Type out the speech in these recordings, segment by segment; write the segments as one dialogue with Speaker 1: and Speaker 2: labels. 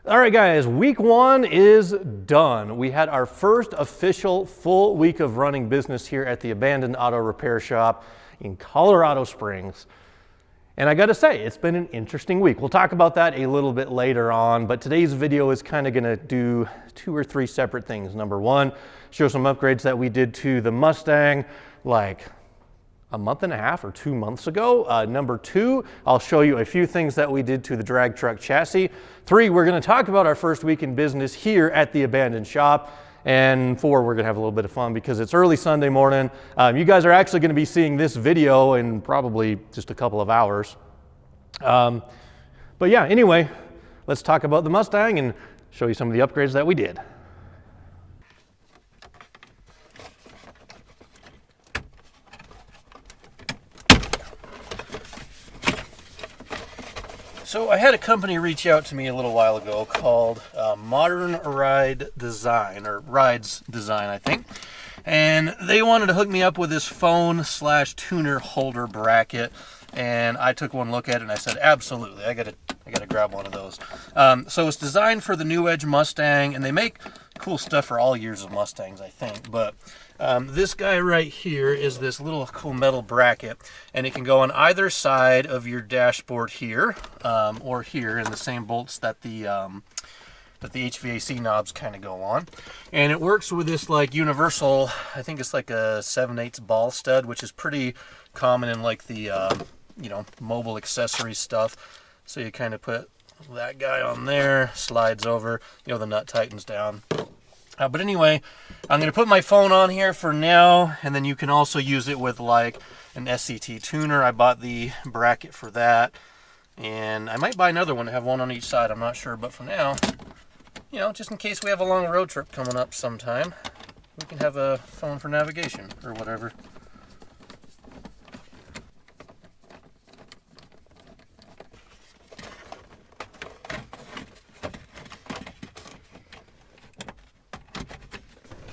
Speaker 1: All right, guys, week one is done. We had our first official full week of running business here at the abandoned auto repair shop in Colorado Springs. And I gotta say, it's been an interesting week. We'll talk about that a little bit later on, but today's video is kind of gonna do 2 or 3 separate things. Number one, show some upgrades that we did to the Mustang like a month and a half or 2 months ago. Number two, I'll show you a few things that we did to the drag truck chassis. 3, we're gonna talk about our first week in business here at the abandoned shop. And 4, we're gonna have a little bit of fun because it's early Sunday morning. You guys are actually gonna be seeing this video in probably just a couple of hours. But yeah, anyway, let's talk about the Mustang and show you some of the upgrades that we did. So I had a company reach out to me a little while ago called Modern Ride Design, or Rides Design, I think. And they wanted to hook me up with this phone/tuner holder bracket. And I took one look at it and I said, absolutely, I gotta grab one of those. So it's designed for the New Edge Mustang, and they make cool stuff for all years of Mustangs, I think. But this guy right here is this little cool metal bracket, and it can go on either side of your dashboard here, or here in the same bolts that the HVAC knobs kind of go on. And it works with this like universal, I think it's like a 7/8 ball stud, which is pretty common in like the mobile accessory stuff. So you kind of put that guy on there, slides over, the nut tightens down. But anyway, I'm going to put my phone on here for now, and then you can also use it with like an SCT tuner. I bought the bracket for that, and I might buy another one to have one on each side. I'm not sure, but for now, just in case we have a long road trip coming up sometime, we can have a phone for navigation or whatever.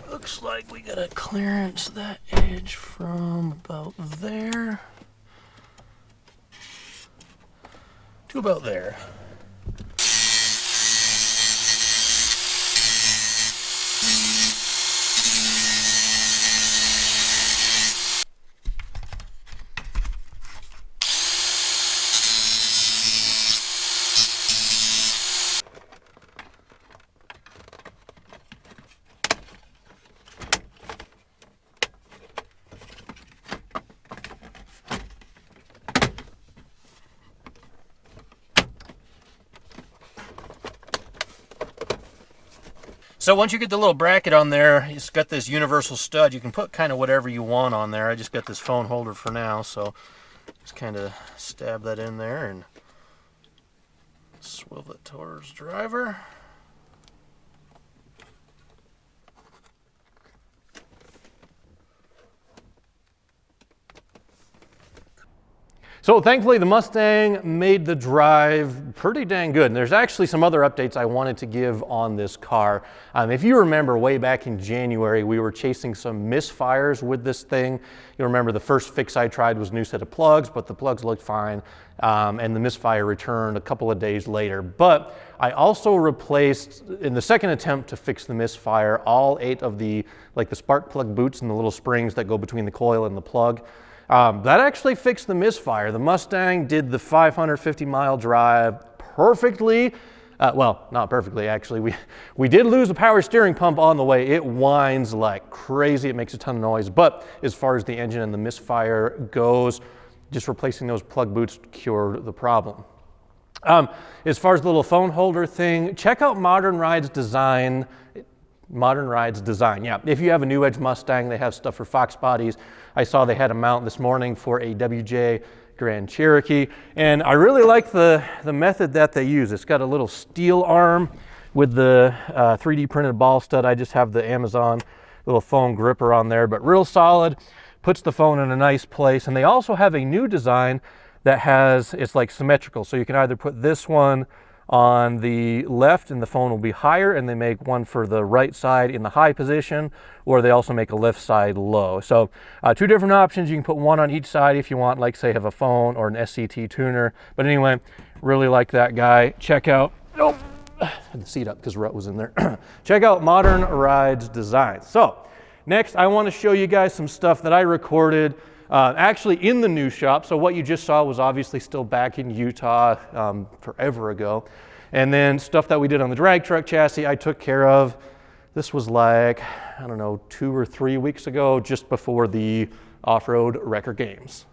Speaker 1: Looks like we gotta clearance that edge from about there to about there. So once you get the little bracket on there, it's got this universal stud. You can put kind of whatever you want on there. I just got this phone holder for now, so just kind of stab that in there and swivel it towards driver. So thankfully the Mustang made the drive pretty dang good. And there's actually some other updates I wanted to give on this car. If you remember way back in January, we were chasing some misfires with this thing. You remember the first fix I tried was a new set of plugs, but the plugs looked fine. And the misfire returned a couple of days later. But I also replaced, in the second attempt to fix the misfire, all 8 of the spark plug boots and the little springs that go between the coil and the plug. That actually fixed the misfire. The Mustang did the 550-mile drive perfectly. Well, not perfectly, actually. We did lose the power steering pump on the way. It whines like crazy. It makes a ton of noise. But as far as the engine and the misfire goes, just replacing those plug boots cured the problem. As far as the little phone holder thing, check out Modern Rides Design. Modern Rides Design, yeah. If you have a New Edge Mustang, they have stuff for Fox bodies. I saw they had a mount this morning for a WJ Grand Cherokee, and I really like the method that they use. It's got a little steel arm with the 3D printed ball stud. I just have the Amazon little foam gripper on there, but real solid, puts the phone in a nice place. And they also have a new design that it's like symmetrical, so you can either put this one on the left and the phone will be higher, and they make one for the right side in the high position, or they also make a left side low. So 2 different options. You can put one on each side if you want, like say have a phone or an SCT tuner. But anyway, really like that guy. Check out had the seat up because Rut was in there. Check out Modern Rides Designs. So next I want to show you guys some stuff that I recorded actually in the new shop. So what you just saw was obviously still back in Utah forever ago. And then stuff that we did on the drag truck chassis I took care of. This was like, I don't know, 2 or 3 weeks ago, just before the Off-Road Record Games.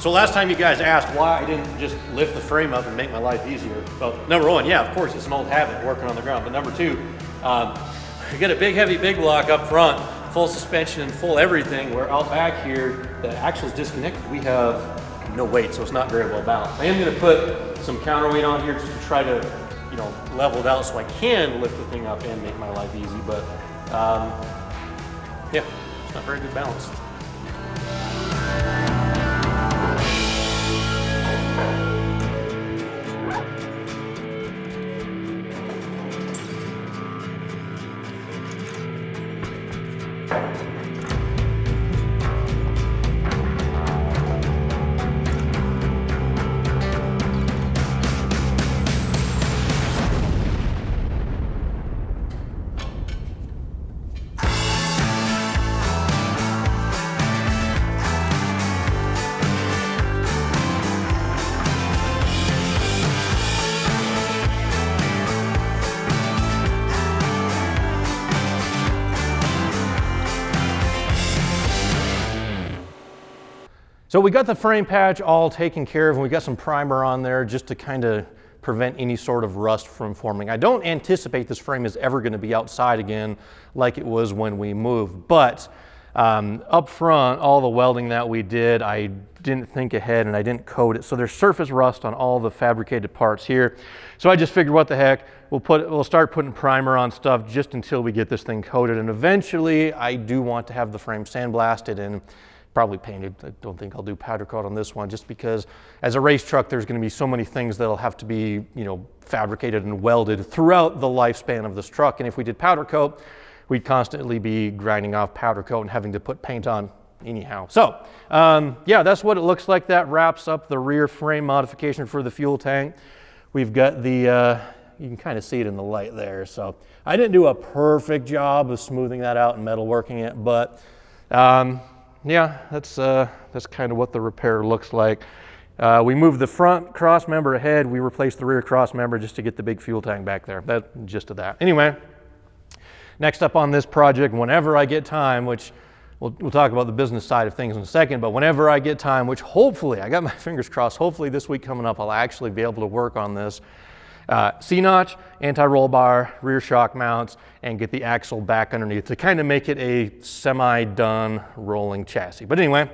Speaker 1: So last time you guys asked why I didn't just lift the frame up and make my life easier. Well, number one, yeah, of course, it's an old habit working on the ground. But number two, you get a big, heavy big block up front, full suspension and full everything, where out back here, the axle is disconnected. We have no weight, so it's not very well balanced. I am gonna put some counterweight on here just to try to, you know, level it out so I can lift the thing up and make my life easy. But yeah, it's not very good balance. So we got the frame patch all taken care of, and we got some primer on there just to kind of prevent any sort of rust from forming. I don't anticipate this frame is ever going to be outside again like it was when we moved, but up front, all the welding that we did, I didn't think ahead and I didn't coat it. So there's surface rust on all the fabricated parts here. So I just figured, what the heck, we'll start putting primer on stuff just until we get this thing coated. And eventually I do want to have the frame sandblasted and probably painted. I don't think I'll do powder coat on this one, just because as a race truck, there's going to be so many things that'll have to be, fabricated and welded throughout the lifespan of this truck. And if we did powder coat, we'd constantly be grinding off powder coat and having to put paint on anyhow. So yeah, that's what it looks like. That wraps up the rear frame modification for the fuel tank. We've got the, you can kind of see it in the light there. So I didn't do a perfect job of smoothing that out and metalworking it, but yeah, that's kind of what the repair looks like. We moved the front cross member ahead. We replaced the rear cross member just to get the big fuel tank back there. That's just of that. Anyway, next up on this project, whenever I get time, which we'll talk about the business side of things in a second, but whenever I get time, which hopefully, I got my fingers crossed, hopefully this week coming up, I'll actually be able to work on this. C-notch, anti-roll bar, rear shock mounts, and get the axle back underneath to kind of make it a semi-done rolling chassis. But anyway,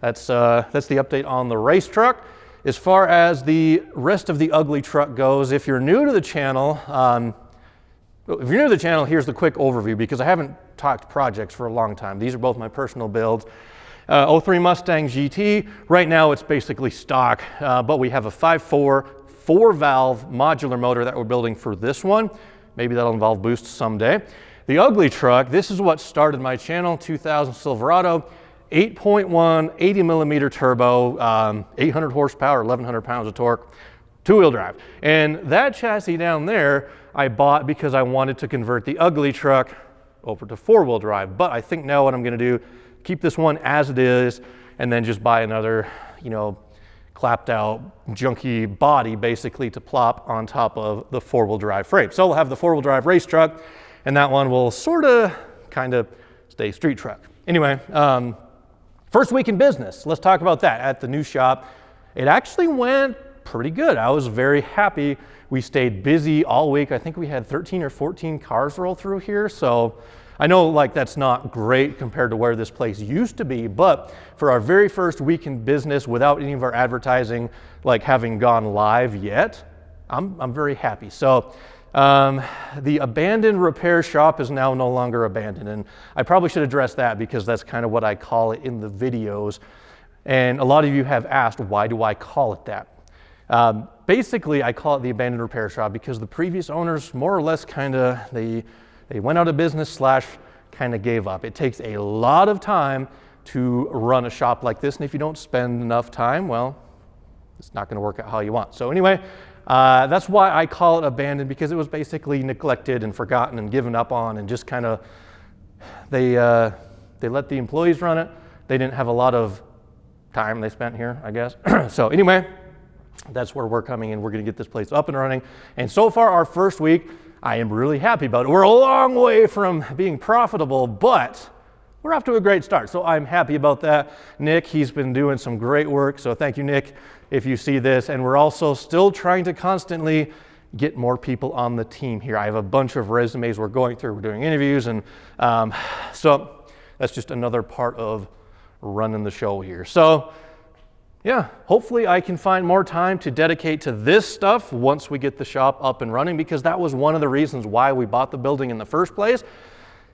Speaker 1: that's the update on the race truck. As far as the rest of the ugly truck goes, if you're new to the channel, here's the quick overview, because I haven't talked projects for a long time. These are both my personal builds. 03 Mustang GT, right now it's basically stock, but we have a 5.4 4-valve modular motor that we're building for this one. Maybe that'll involve boosts someday. The ugly truck, this is what started my channel, 2000 Silverado, 8.1, 80 millimeter turbo, 800 horsepower, 1,100 pounds of torque, two-wheel drive. And that chassis down there, I bought because I wanted to convert the ugly truck over to four-wheel drive. But I think now what I'm gonna do, keep this one as it is, and then just buy another, clapped out junky body basically to plop on top of the four-wheel drive frame. So we'll have the four-wheel drive race truck, and that one will kind of stay street truck. Anyway, first week in business, let's talk about that at the new shop. It actually went pretty good. I was very happy. We stayed busy all week. I think we had 13 or 14 cars roll through here. So I know that's not great compared to where this place used to be, but for our very first week in business without any of our advertising having gone live yet, I'm very happy. So the abandoned repair shop is now no longer abandoned, and I probably should address that because that's kind of what I call it in the videos. And a lot of you have asked, why do I call it that? Basically, I call it the abandoned repair shop because the previous owners more or less they went out of business / kind of gave up. It takes a lot of time to run a shop like this, and if you don't spend enough time, well, it's not going to work out how you want. So anyway, that's why I call it abandoned, because it was basically neglected and forgotten and given up on, and just kind of they let the employees run it. They didn't have a lot of time they spent here, I guess. So anyway, that's where we're coming in. We're going to get this place up and running, and so far our first week, I am really happy about it. We're a long way from being profitable, but we're off to a great start. So I'm happy about that. Nick, he's been doing some great work. So thank you, Nick, if you see this. And we're also still trying to constantly get more people on the team here. I have a bunch of resumes we're going through. We're doing interviews. And so that's just another part of running the show here. So yeah, hopefully I can find more time to dedicate to this stuff once we get the shop up and running, because that was one of the reasons why we bought the building in the first place.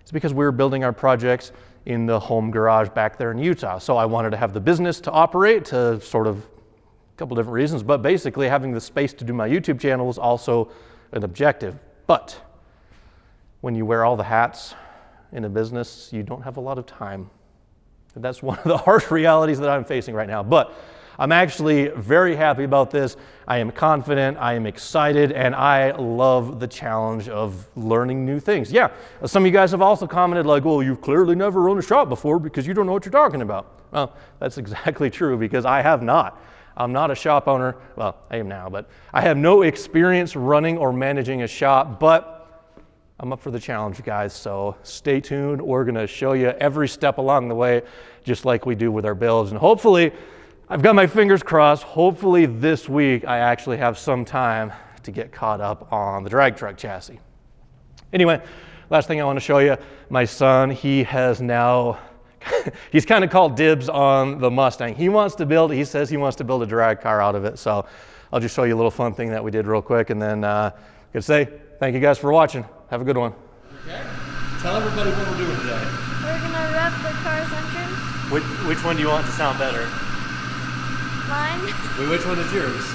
Speaker 1: It's because we were building our projects in the home garage back there in Utah. So I wanted to have the business to operate, to sort of a couple different reasons, but basically having the space to do my YouTube channel was also an objective. But when you wear all the hats in a business, you don't have a lot of time. And that's one of the harsh realities that I'm facing right now. But I'm actually very happy about this. I am confident, I am excited, and I love the challenge of learning new things. Yeah, some of you guys have also commented well, you've clearly never run a shop before because you don't know what you're talking about. Well, that's exactly true, because I have not. I'm not a shop owner. Well, I am now, but I have no experience running or managing a shop, but I'm up for the challenge, guys, so stay tuned. We're gonna show you every step along the way, just like we do with our builds, and hopefully, I've got my fingers crossed. Hopefully this week I actually have some time to get caught up on the drag truck chassis. Anyway, last thing I want to show you, my son, he has now, he's kind of called dibs on the Mustang. He says he wants to build a drag car out of it. So I'll just show you a little fun thing that we did real quick, and then I'm gonna say thank you guys for watching. Have a good one. Okay, tell everybody what we're doing today.
Speaker 2: We're gonna wrap the car's entrance.
Speaker 1: Which one do you want to sound better?
Speaker 2: Mine?
Speaker 1: Wait, which one is yours?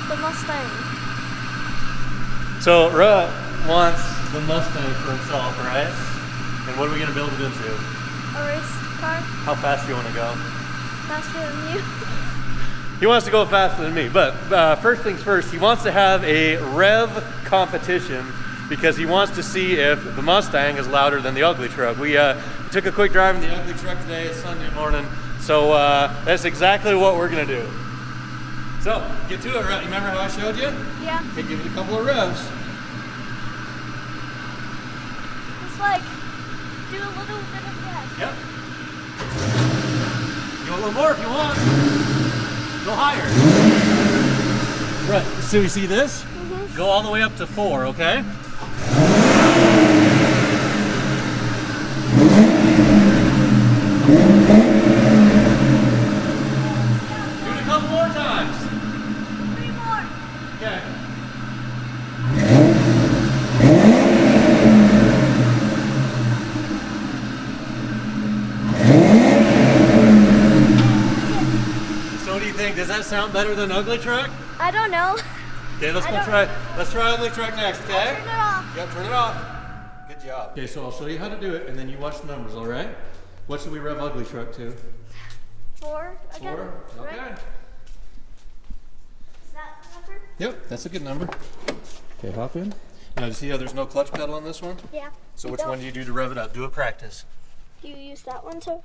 Speaker 2: The Mustang.
Speaker 1: So Rhett wants the Mustang for himself, right? And what are we going to build it into?
Speaker 2: A race car?
Speaker 1: How fast do you want to go?
Speaker 2: Faster than you?
Speaker 1: He wants to go faster than me, but first things first, he wants to have a rev competition because he wants to see if the Mustang is louder than the ugly truck. We took a quick drive in the ugly truck today. It's Sunday morning, so that's exactly what we're going to do. So, get to it, Rhett. Remember how I showed you?
Speaker 2: Yeah.
Speaker 1: Okay, give it a couple of revs.
Speaker 2: Just like, do a little bit of gas.
Speaker 1: Yep. Do a little more if you want. Go higher. Right, so you see this?
Speaker 2: Mm-hmm.
Speaker 1: Go all the way up to 4, okay? Do it a couple more times.
Speaker 2: 3 more.
Speaker 1: Okay. So what do you think? Does that sound better than ugly truck?
Speaker 2: I don't know.
Speaker 1: Okay, let's try ugly truck next, okay?
Speaker 2: I'll turn it off.
Speaker 1: Yep, turn it off. Good job. Okay, so I'll show you how to do it and then you watch the numbers, all right? What should we rev ugly truck to?
Speaker 2: 4 again.
Speaker 1: 4? Okay.
Speaker 2: Right? Is that the number?
Speaker 1: Yep, that's a good number. Okay, hop in. Now, you see how there's no clutch pedal on this one?
Speaker 2: Yeah.
Speaker 1: So which one do you do to rev it up? Do a practice.
Speaker 2: Do you use that one too?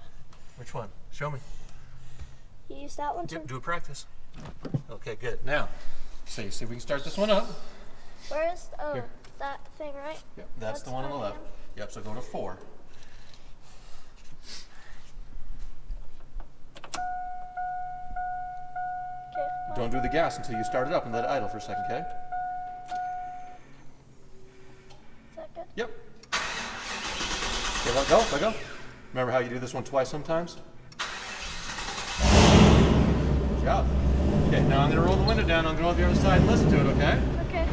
Speaker 1: Which one? Show me.
Speaker 2: You use that one too?
Speaker 1: Yep, do a practice. Okay, good. Now, see if we can start this one up.
Speaker 2: Where is,
Speaker 1: Here.
Speaker 2: that thing, right?
Speaker 1: Yep, that's the one on the left. Yep, so go to 4.
Speaker 2: Okay.
Speaker 1: Don't do the gas until you start it up and let it idle for a second, okay?
Speaker 2: Is that good?
Speaker 1: Yep. Okay, let go, let go. Remember how you do this one twice sometimes? Good job. Okay, now I'm going to roll the window down. I'm going to go to the other side and listen to it, okay?
Speaker 2: Okay.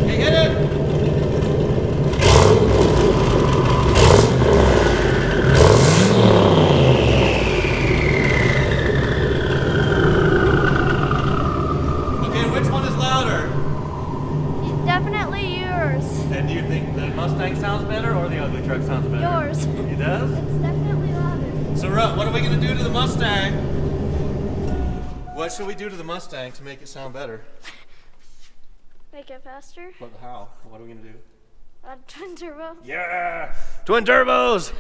Speaker 1: Okay, hit it! Okay, which one is louder?
Speaker 2: Definitely yours.
Speaker 1: And do you think the Mustang sounds better or the ugly truck sounds better?
Speaker 2: Yours.
Speaker 1: It does?
Speaker 2: It's definitely louder.
Speaker 1: So, Rhett, what are we going to do to the Mustang? What should we do to the Mustang to make it sound better?
Speaker 2: Make it faster.
Speaker 1: But how? What are we going to do?
Speaker 2: Twin turbo.
Speaker 1: Yeah! Twin turbos!